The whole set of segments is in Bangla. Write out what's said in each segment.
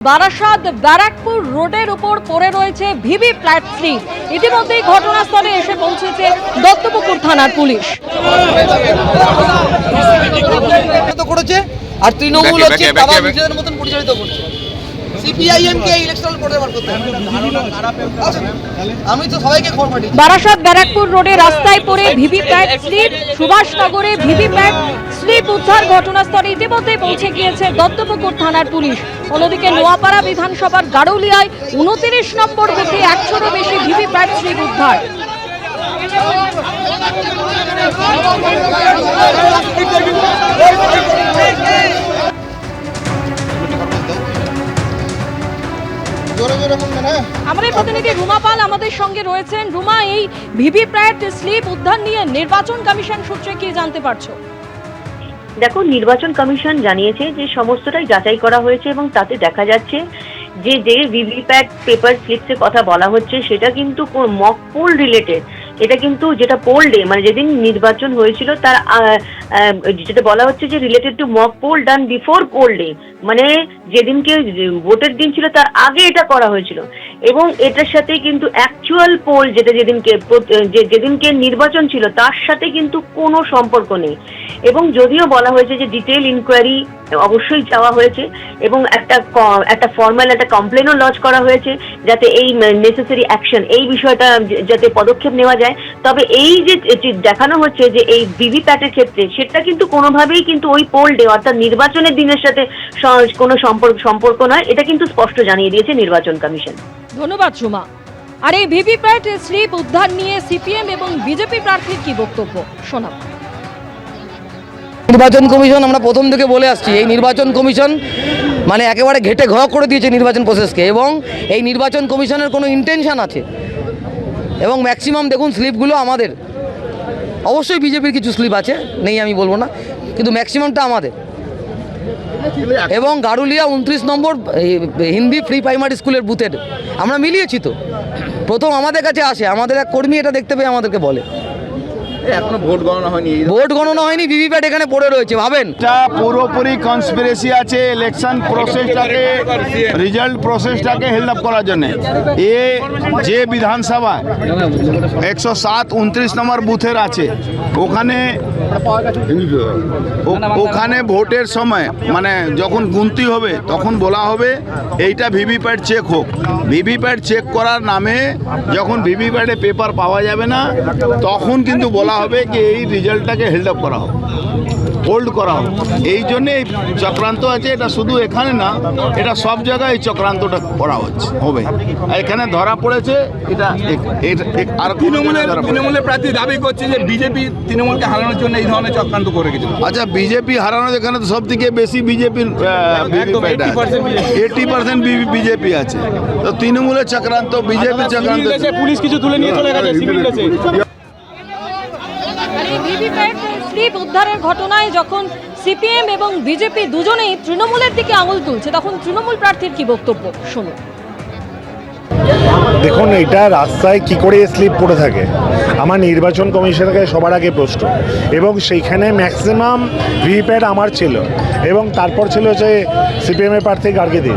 বারাসাত ব্যারাকপুর রোডের উপর পড়ে রয়েছে ভিভিপ্যাট স্লিপ। ইতিমধ্যেই ঘটনাস্থলে এসে পৌঁছেছে দত্তপুকুর থানার পুলিশ। করেছে আর তৃণমূল হচ্ছে তারা নিজেদের মতন পরিচালিত করছে। সিপিআইএম কে ইলেকশনাল বোর্ডে বার করতে আমি তো সবাইকে খবর পাঠিয়েছি। বারাসাত ব্যারাকপুর রোডে রাস্তায় পড়ে ভিভিপ্যাট স্লিপ, সুভাষনগরে ভিভিপ্যাট স্লিপ উদ্ধার ঘটনাস্থলে ইতিমধ্যেই পৌঁছে গিয়েছে দত্তপুকুর থানার পুলিশ। অন্যদিকে নোয়াপাড়া বিধানসভার গাড়ুলিয়ায় 29 নম্বর বুথে 100-এরও বেশি ভিভিপ্যাট স্লিপ উদ্ধার। আমাদের প্রতিনিধি রুমা পাল আমাদের সঙ্গে রয়েছেন। রুমা, এই ভিভিপ্যাট স্লিপ উদ্ধার নিয়ে নির্বাচন কমিশন সূত্রে কি জানতে পারছো? দেখো, নির্বাচন কমিশন জানিয়েছে যে সমস্তটাই যাচাই করা হয়েছে এবং তাতে দেখা যাচ্ছে যে ভিভিপ্যাট পেপার স্লিপসের কথা বলা হচ্ছে সেটা কিন্তু মক পোল রিলেটেড। এটা কিন্তু যেটা পোল ডে মানে যেদিন নির্বাচন হয়েছিল তার যেটা বলা হচ্ছে যে related to mock poll done before poll day, মানে যেদিনকে ভোটের দিন ছিল তার আগে এটা করা হয়েছিল। এবং এটার সাথে কিন্তু অ্যাকচুয়াল পোল যেটা যেদিনকে নির্বাচন ছিল তার সাথে কিন্তু কোনো সম্পর্ক নেই। এবং যদিও বলা হয়েছে যে ডিটেল ইনকোয়ারি অবশ্যই চাওয়া হয়েছে এবং একটা ফর্মাল একটা কমপ্লেনও লজ করা হয়েছে যাতে এই নেসেসারি অ্যাকশন এই বিষয়টা যাতে পদক্ষেপ নেওয়া যায়। তবে এই যে দেখানো হচ্ছে যে এই ভিভিপ্যাটের ক্ষেত্রে সেটা কিন্তু কোনোভাবেই কিন্তু ওই পোল ডে অর্থাৎ নির্বাচনের দিনের সাথে কোনো সম্পর্ক নয়, এটা কিন্তু স্পষ্ট জানিয়ে দিয়েছে নির্বাচন কমিশন। ধন্যবাদ সুমা। আর এই ভিভিপ্যাট স্লিপ উদ্ধার নিয়ে সিপিএম এবং বিজেপি প্রার্থীর কি বক্তব্য শোনাব। নির্বাচন কমিশন আমরা প্রথম থেকে বলে আসছি, এই নির্বাচন কমিশন মানে একেবারে ঘেটে ঘ করে দিয়েছে নির্বাচন প্রসেসকে। এবং এই নির্বাচন কমিশনের কোনো ইন্টেনশন আছে এবং ম্যাক্সিমাম দেখুন স্লিপগুলো আমাদের, অবশ্যই বিজেপির কিছু স্লিপ আছে, নেই আমি বলবো না, কিন্তু ম্যাক্সিমামটা আমাদের। এবং গাড়ুলিয়া 29 নম্বর হিন্দি প্রি প্রাইমারি স্কুলের বুথের আমরা মিলিয়েছি। তো প্রথম আমাদের কাছে আসে, আমাদের এক কর্মী এটা দেখতে পেয়ে আমাদেরকে বলে এখনো ভোট গণনা হয়নি, ভিভিপ্যাট এখানে পড়ে রয়েছে। ভাবেন, এটা পুরোপুরি কনস্পিরেসি আছে ইলেকশন প্রসেসটাকে, রেজাল্ট প্রসেসটাকে হেল্ড আপ করার জন্য। যে বিধানসভায় 107-29 নম্বর বুথের আছে ওখানে ভোটের সময় মানে যখন গুনতি হবে তখন বলা হবে এইটা ভিভিপ্যাট চেক হোক। ভিভিপ্যাট চেক করার নামে যখন ভিভিপ্যাটে পেপার পাওয়া যাবে না তখন কিন্তু বলা হবে কি এই রেজাল্টটাকে হেল্ড আপ করা হোক, হোল্ড করা হোক। এই জন্যে এই চক্রান্ত আছে। এটা শুধু এখানে না, এটা সব জায়গায় এই চক্রান্তটা করা হবে। এখানে ধরা পড়েছে এটা। আর তৃণমূলের প্রার্থী দাবি করছে যে বিজেপি তৃণমূলকে হারানোর জন্য এই ধরনের চক্রান্ত করে গেছে। আচ্ছা, বিজেপি হারানোর এখানে তো সব থেকে বেশি বিজেপির 80% বিজেপি আছে। তো তৃণমূলের চক্রান্ত, বিজেপির চক্রান্ত। পুলিশ কিছু তুলে নিয়ে চলে গেছে সিভিল ড্রেসে। ভিভিপ্যাট স্লিপ উদ্ধারের ঘটনায় যখন সিপিএম এবং বিজেপি দুজনেই তৃণমূলের দিকে আঙুল তুলছে, তখন তৃণমূল প্রার্থীর কি বক্তব্য শুনুন। দেখুন, এটা রাস্তায় কি করে স্লিপ পড়ে থাকে আমার নির্বাচন কমিশনকে সবার আগে প্রশ্ন। এবং সেইখানে ম্যাক্সিমাম ভিভিপ্যাট আমার ছিল এবং তারপর ছিল যে সিপিএমের প্রার্থী গার্গীদি।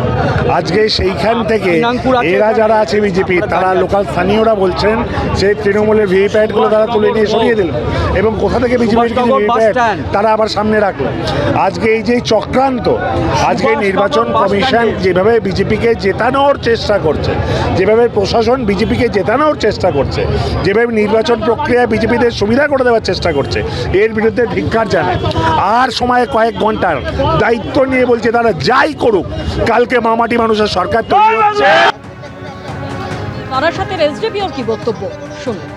আজকে সেইখান থেকে এরা যারা আছে বিজেপি তারা লোকাল স্থানীয়রা বলছেন যে তৃণমূলের ভিভিপ্যাটগুলো তারা তুলে নিয়ে সরিয়ে দিল এবং কোথা থেকে বিজেপির ভিভিপ্যাট তারা আবার সামনে রাখলো। আজকে এই যে চক্রান্ত, আজকে নির্বাচন কমিশন যেভাবে বিজেপিকে জেতানোর চেষ্টা করছে, যেভাবে প্রশাসন বিজেপিকে জেতানোর চেষ্টা করছে, যেভাবে নির্বাচন প্রক্রিয়া বিজেপিদের সুবিধা করে দেওয়ার চেষ্টা করছে, এর বিরুদ্ধে ধিক্কার জানায়। আর সময় কয়েক ঘন্টার দায়িত্ব নিয়ে বলছে তারা যাই করুক, কালকে মামাটি মানুষের সরকার তৈরি হচ্ছে। তার সাথে এসডিপিওর কি বক্তব্য শুনুন।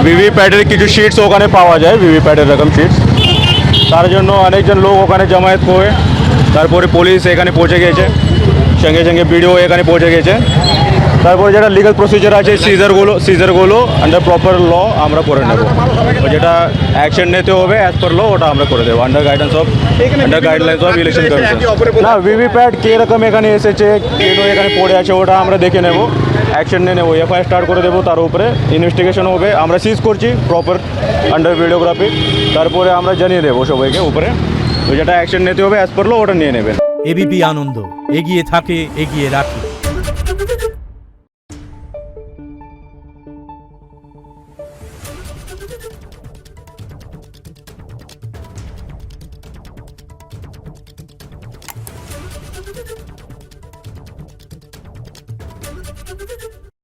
ভিভিপ্যাটের কিছু শিটস ওখানে পাওয়া যায়, ভিভিপ্যাটের রকম শিটস, তার জন্য অনেকজন লোক ওখানে জমায়েত করে তারপরে পুলিশ এখানে পৌঁছে গিয়েছে, সঙ্গে সঙ্গে ভিডিও এখানে পৌঁছে গেছে। তারপরে যেটা লিগাল প্রসিজার আছে সিজারগুলো আন্ডার প্রপার ল আমরা করে নেব। যেটা অ্যাকশন নিতে হবে অ্যাজ পার ল ওটা আমরা করে দেবো under guidelines of election commission. না, ভিভিপ্যাট কীরকম এখানে এসেছে, কেন এখানে পড়ে আছে ওটা আমরা দেখে নেব, অ্যাকশন নিয়ে নেবো, এফআইআর স্টার্ট করে দেবো, তার উপরে ইনভেস্টিগেশন হবে। আমরা সিজ করছি প্রপার আন্ডার ভিডিওগ্রাফি, তারপরে আমরা জানিয়ে দেবো সবাইকে উপরে তো যেটা অ্যাকশন নিতে হবে অ্যাজ পার ল ওটা নিয়ে নেবেন। এবিপি আনন্দ, এগিয়ে থাকে, এগিয়ে রাখে।